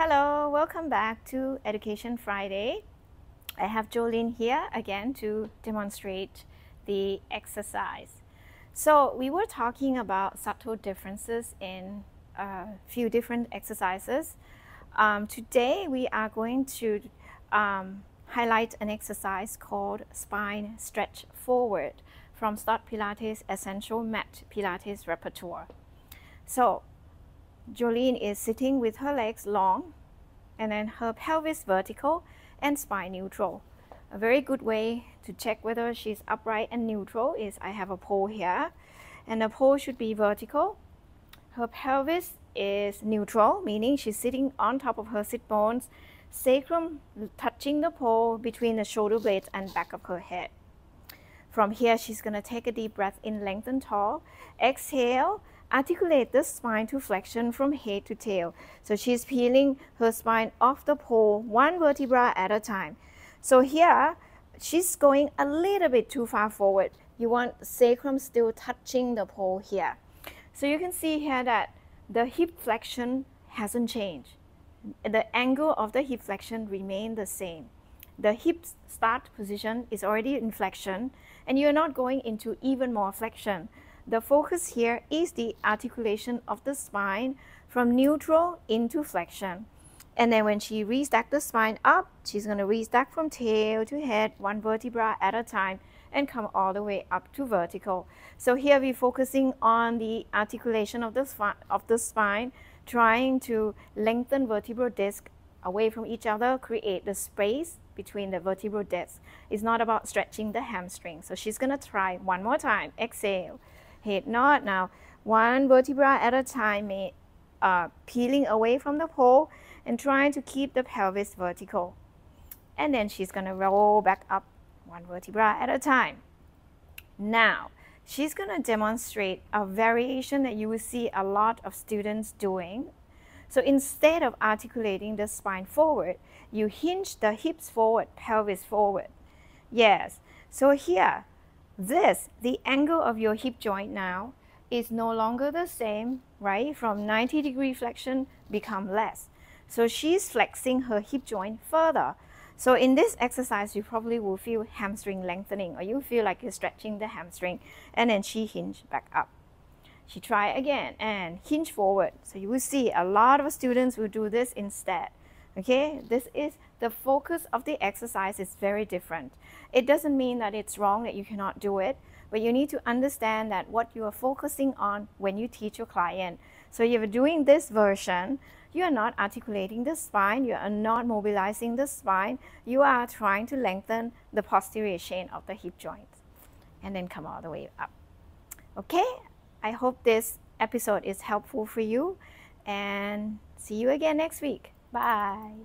Hello, welcome back to Education Friday. I have Jolene here again to demonstrate the exercise. So we were talking about subtle differences in a few different exercises. Today we are going to highlight an exercise called spine stretch forward from Start Pilates Essential Mat Pilates Repertoire. So Jolene is sitting with her legs long and then her pelvis vertical and spine neutral. A very good way to check whether she's upright and neutral is I have a pole here, and the pole should be vertical. Her pelvis is neutral, meaning she's sitting on top of her sit bones, sacrum touching the pole between the shoulder blades and back of her head. From here, she's going to take a deep breath in, lengthen tall, exhale, articulate the spine to flexion from head to tail. So she's peeling her spine off the pole, one vertebra at a time. So here, she's going a little bit too far forward. You want sacrum still touching the pole here. So you can see here that the hip flexion hasn't changed. The angle of the hip flexion remains the same. The hip start position is already in flexion, and you're not going into even more flexion. The focus here is the articulation of the spine from neutral into flexion. And then when she restack the spine up, she's going to restack from tail to head, one vertebra at a time, and come all the way up to vertical. So here we're focusing on the articulation of the spine, trying to lengthen vertebral disc away from each other, create the space between the vertebral discs. It's not about stretching the hamstring. So she's going to try one more time. Exhale. Head nod. Now, one vertebra at a time, peeling away from the pole and trying to keep the pelvis vertical. And then she's going to roll back up one vertebra at a time. Now, she's going to demonstrate a variation that you will see a lot of students doing. So instead of articulating the spine forward, you hinge the hips forward, pelvis forward. Yes. So here, the angle of your hip joint now is no longer the same, right? From 90-degree flexion become less. So she's flexing her hip joint further. So in this exercise, you probably will feel hamstring lengthening, or you feel like you're stretching the hamstring, and then she hinge back up. She try again and hinge forward. So you will see a lot of students will do this instead. Okay, this is the focus of the exercise is very different. It doesn't mean that it's wrong that you cannot do it, but you need to understand that what you are focusing on when you teach your client. So if you're doing this version, you are not articulating the spine, you are not mobilizing the spine, you are trying to lengthen the posterior chain of the hip joint and then come all the way up. Okay, I hope this episode is helpful for you, and see you again next week. Bye.